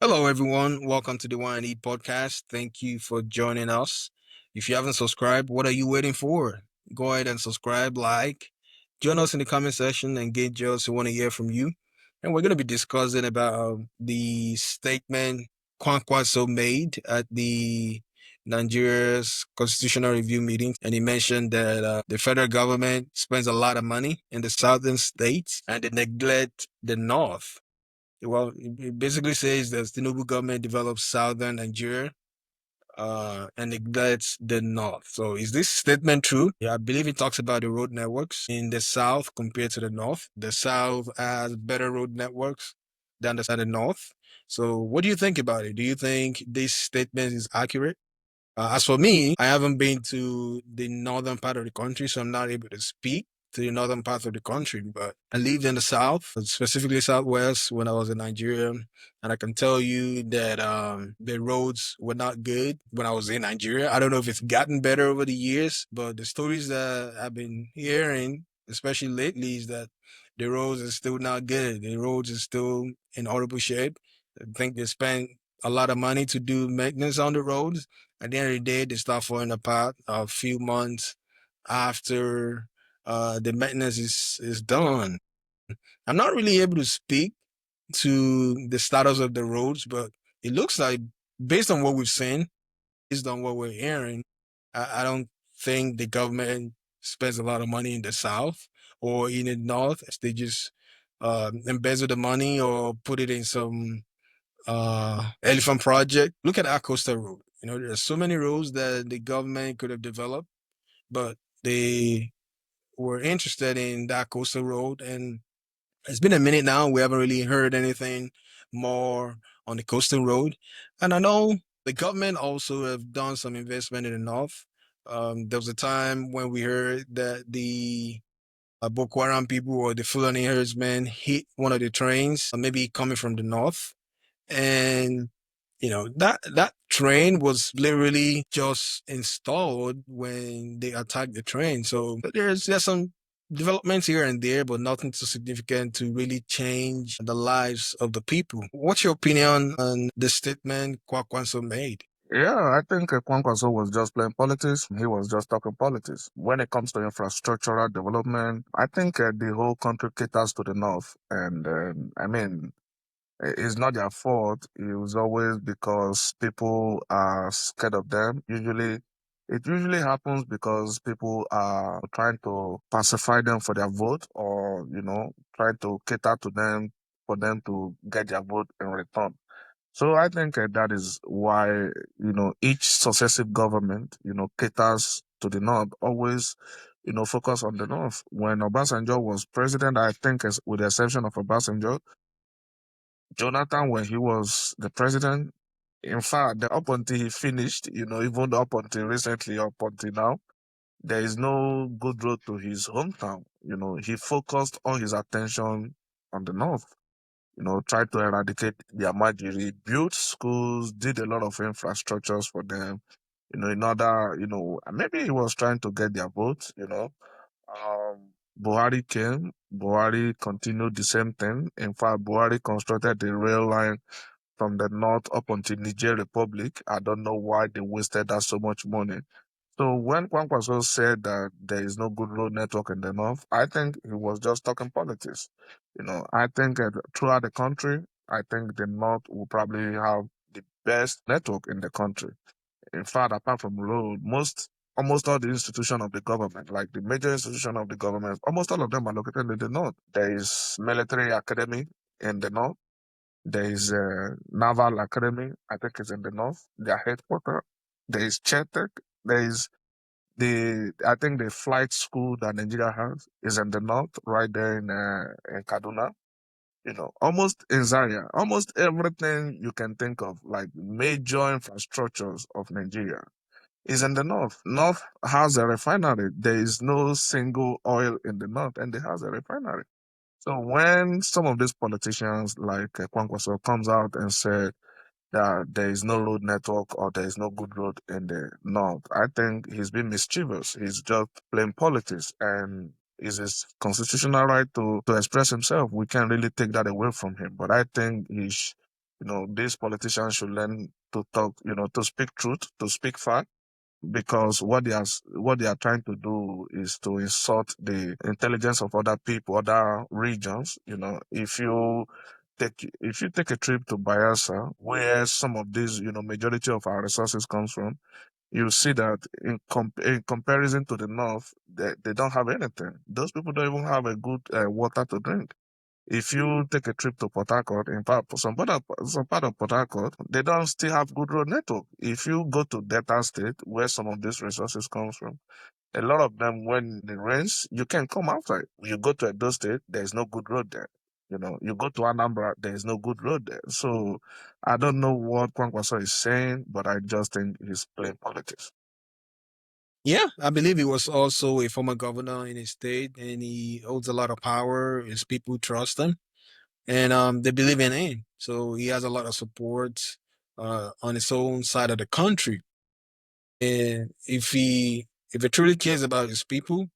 Hello, everyone. Welcome to the Wine and Eat podcast. Thank you for joining us. If you haven't subscribed, what are you waiting for? Go ahead and subscribe, like, join us in the comment section, engage us. We want to hear from you. And we're going to be discussing about the statement Kwan Kwaso made at the Nigeria's constitutional review meeting. And he mentioned that the federal government spends a lot of money in the southern states and they neglect the north. Well, it basically says that the Tinubu government develops southern Nigeria and neglects the north. So is this statement true? Yeah, I believe it talks about the road networks in the south compared to the north. The south has better road networks than the north. So what do you think about it? Do you think this statement is accurate? As for me, I haven't been to the northern part of the country, so I'm not able to speak to the northern part of the country. But I lived in the south, specifically southwest, when I was in Nigeria, and I can tell you that the roads were not good when I was in Nigeria. I don't know if it's gotten better over the years, but the stories that I've been hearing, especially lately, is that the roads are still not good. The roads are still in horrible shape. I think they spent a lot of money to do maintenance on the roads. At the end of the day, they start falling apart a few months after the maintenance is done. I'm not really able to speak to the status of the roads, but it looks like, based on what we've seen, based on what we're hearing, I don't think the government spends a lot of money in the south or in the north. They just embezzle the money or put it in some elephant project. Look at our coastal road. There's so many roads that the government could have developed, but they were interested in that coastal road. And it's been a minute now. We haven't really heard anything more on the coastal road. And I know the government also have done some investment in the north. There was a time when we heard that the Boko Haram people or the Fulani herdsmen hit one of the trains, maybe coming from the north, and that train was literally just installed when they attacked the train. So there's some developments here and there, but nothing too significant to really change the lives of the people. What's your opinion on the statement Kwan Kwaso made? Yeah, I think Kwan Kwaso was just playing politics. He was just talking politics. When it comes to infrastructural development, I think the whole country caters to the north. And I mean, it's not their fault. It was always because people are scared of them. It usually happens because people are trying to pacify them for their vote or, trying to cater to them for them to get their vote in return. So I think that is why, each successive government, caters to the North, always, focus on the North. When Obasanjo was president, I think, with the exception of Obasanjo, Jonathan, when he was the president, in fact, up until he finished, even up until recently, up until now, there is no good road to his hometown. He focused all his attention on the North, tried to eradicate their Amajiri, built schools, did a lot of infrastructures for them, in order, maybe he was trying to get their vote. Buhari came, Buhari continued the same thing. In fact, Buhari constructed the rail line from the north up until Niger Republic. I don't know why they wasted that so much money. So when Kwan Kwaso said that there is no good road network in the north, I think he was just talking politics. I think throughout the country, I think the north will probably have the best network in the country. In fact, apart from road, almost all the institutions of the government, like the major institution of the government, almost all of them are located in the north. There is military academy in the north. There is a naval academy, I think it's in the north. Their headquarters. There is Chetek. There is I think the flight school that Nigeria has is in the north, right there in Kaduna. Almost in Zaria, almost everything you can think of, like major infrastructures of Nigeria, is in the north. North has a refinery. There is no single oil in the north, and it has a refinery. So when some of these politicians like Kwan Kwaso comes out and said that there is no road network or there is no good road in the north, I think he's being mischievous. He's just playing politics, and it's his constitutional right to express himself. We can't really take that away from him. But I think These politicians should learn to talk, to speak truth, to speak fact, because what they are trying to do is to insult the intelligence of other people, other regions. If you take a trip to Bayelsa, where some of these, majority of our resources comes from, you see that in comparison to the north, they don't have anything. Those people don't even have a good water to drink. If you take a trip to Port Harcourt, in fact, some part of Port Harcourt, they don't still have good road network. If you go to Delta State, where some of these resources comes from, a lot of them, when it rains, you can't come outside. You go to Edo State, there's no good road there. You go to Anambra, there's no good road there. So I don't know what Kwan Kwaso is saying, but I just think he's playing politics. Yeah, I believe he was also a former governor in his state, and he holds a lot of power. His people trust him, and they believe in him. So he has a lot of support on his own side of the country. And if he truly cares about his people,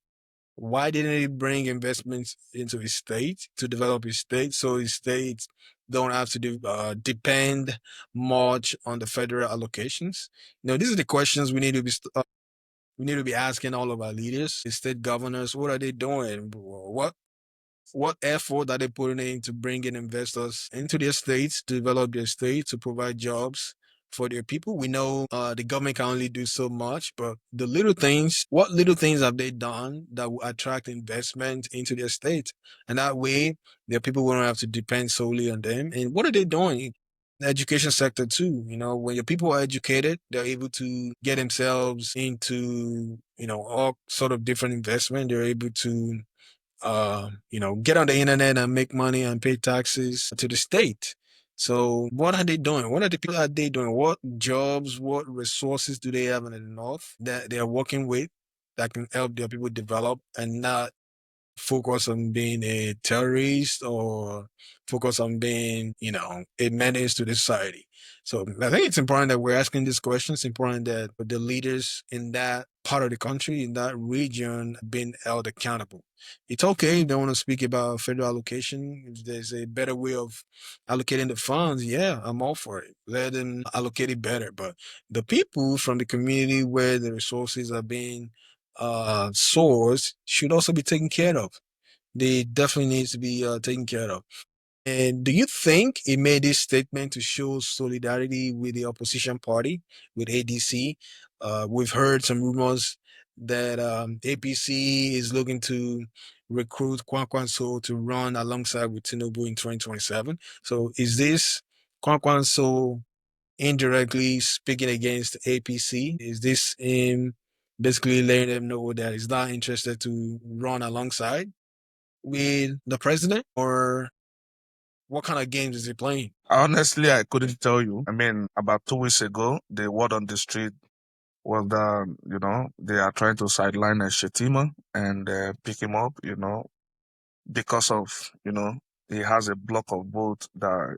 why didn't he bring investments into his state to develop his state so his state don't have to depend much on the federal allocations? These are the questions we need to be asking all of our leaders, the state governors. What are they doing? What effort are they putting in to bring in investors into their states, to develop their states, to provide jobs for their people? We know the government can only do so much, but the little things, what little things have they done that will attract investment into their state? And that way, their people won't have to depend solely on them. And what are they doing? The education sector too. When your people are educated, they're able to get themselves into, all sort of different investment. They're able to get on the internet and make money and pay taxes to the state. So what are they doing? What are the people are they doing? What jobs, what resources do they have in the north that they are working with that can help their people develop and not focus on being a terrorist or focus on being, a menace to the society. So I think it's important that we're asking these questions. It's important that the leaders in that part of the country, in that region, being held accountable. It's okay if they want to speak about federal allocation. If there's a better way of allocating the funds, yeah, I'm all for it. Let them allocate it better. But the people from the community where the resources are being source should also be taken care of. They definitely needs to be taken care of. And do you think he made this statement to show solidarity with the opposition party, with ADC? We've heard some rumors that APC is looking to recruit Kwan Kwaso to run alongside with Tinubu in 2027. So is this Kwan Kwaso indirectly speaking against APC? Is this him basically letting them know that he's not interested to run alongside with the president? Or what kind of games is he playing? Honestly, I couldn't tell you. I mean, about 2 weeks ago, the word on the street was that, they are trying to sideline a Shetima and pick him up, because of, he has a block of votes that,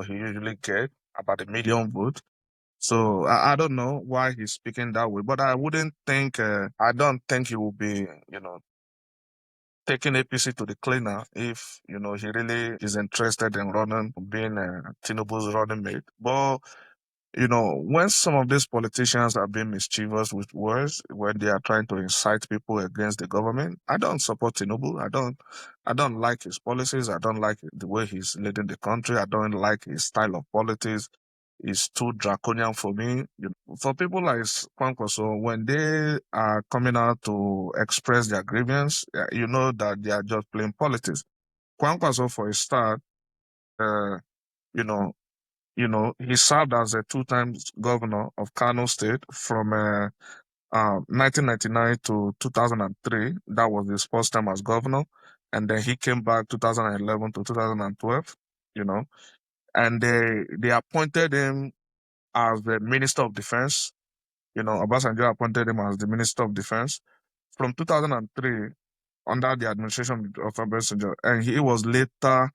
he usually get about 1 million votes. So I don't know why he's speaking that way, but I don't think he will be, taking APC to the cleaner if, he really is interested in being Tinubu's running mate. But when some of these politicians are being mischievous with words, when they are trying to incite people against the government, I don't support Tinubu. I don't like his policies. I don't like the way he's leading the country. I don't like his style of politics. It's too draconian for me. For people like Kwan Kwaso, when they are coming out to express their grievance, you know that they are just playing politics. Kwan Kwaso, for a start, uh, you know, he served as a two-time governor of Kano State from 1999 to 2003. That was his first time as governor. And then he came back 2011 to 2012, you know, and they appointed him as the Minister of Defense. Obasanjo appointed him as the Minister of Defense from 2003 under the administration of Obasanjo. And he was later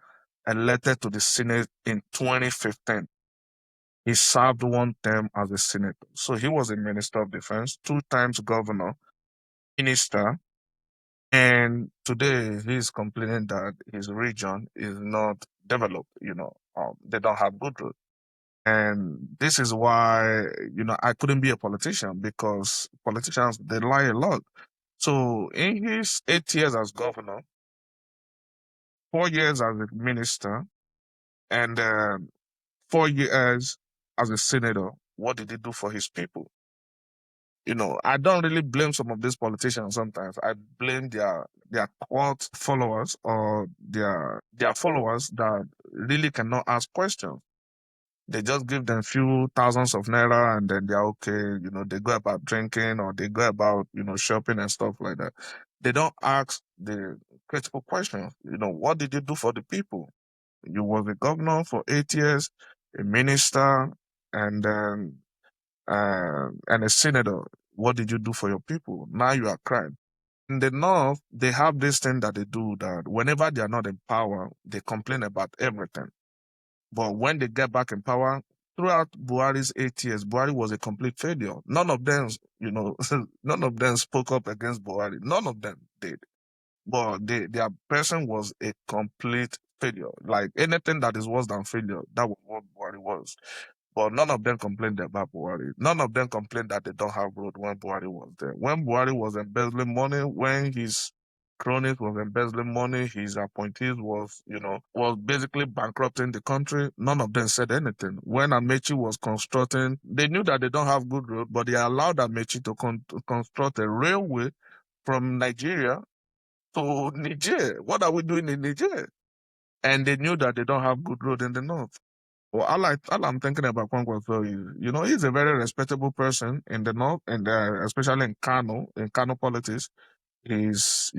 elected to the Senate in 2015. He served one term as a senator. So he was a minister of defense, two times governor, minister, and today he is complaining that his region is not developed. They don't have good roads. And this is why, I couldn't be a politician because politicians, they lie a lot. So in his 8 years as governor, 4 years as a minister, and 4 years as a senator, what did he do for his people? I don't really blame some of these politicians sometimes. I blame their cult followers or their followers that really cannot ask questions. They just give them few thousands of naira and then they're okay. They go about drinking or they go about, shopping and stuff like that. They don't ask the critical questions. What did you do for the people? You was a governor for 8 years, a minister, and then and a senator. What did you do for your people? Now you are crying. In the North, they have this thing that they do that whenever they are not in power, they complain about everything. But when they get back in power, throughout Buhari's 8 years, Buhari was a complete failure. None of them, none of them spoke up against Buhari. None of them did. But their person was a complete failure. Like anything that is worse than failure, that was what Buhari was. But none of them complained about Buhari. None of them complained that they don't have road when Buhari was there. When Buhari was embezzling money, when his cronies was embezzling money, his appointees was basically bankrupting the country. None of them said anything. When Amechi was constructing, they knew that they don't have good road, but they allowed Amechi to construct a railway from Nigeria to Niger. What are we doing in Niger? And they knew that they don't have good road in the north. Well, all I'm thinking about Kwan Kwaso is, he's a very respectable person in the north, and especially in Kano politics. He's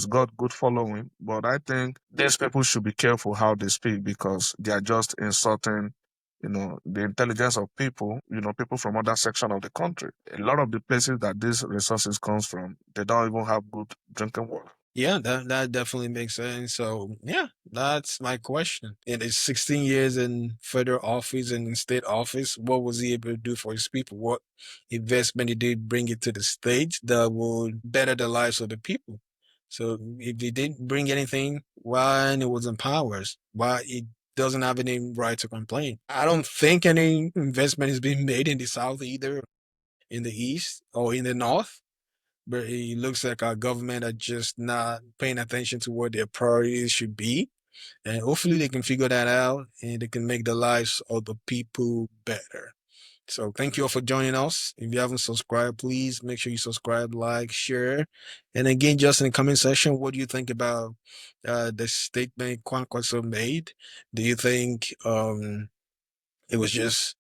got good following. But I think these people should be careful how they speak because they are just insulting, the intelligence of people, people from other section of the country. A lot of the places that these resources comes from, they don't even have good drinking water. Yeah, that definitely makes sense. So yeah, that's my question. In his 16 years in federal office and in state office, what was he able to do for his people? What investment he did bring it to the states that would better the lives of the people? So if he didn't bring anything, why he was in powers? Why he doesn't have any right to complain? I don't think any investment is being made in the South either, in the East or in the North, but it looks like our government are just not paying attention to what their priorities should be. And hopefully they can figure that out and they can make the lives of the people better. So thank you all for joining us. If you haven't subscribed, please make sure you subscribe, like, share. And again, just in the comment section, what do you think about the statement Kwan Kwaso made? Do you think it was just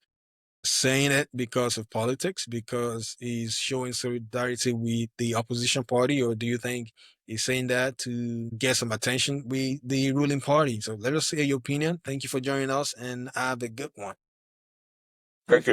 saying it because of politics, because he's showing solidarity with the opposition party, or do you think he's saying that to get some attention with the ruling party? So let us hear your opinion. Thank you for joining us and have a good one. Thank you.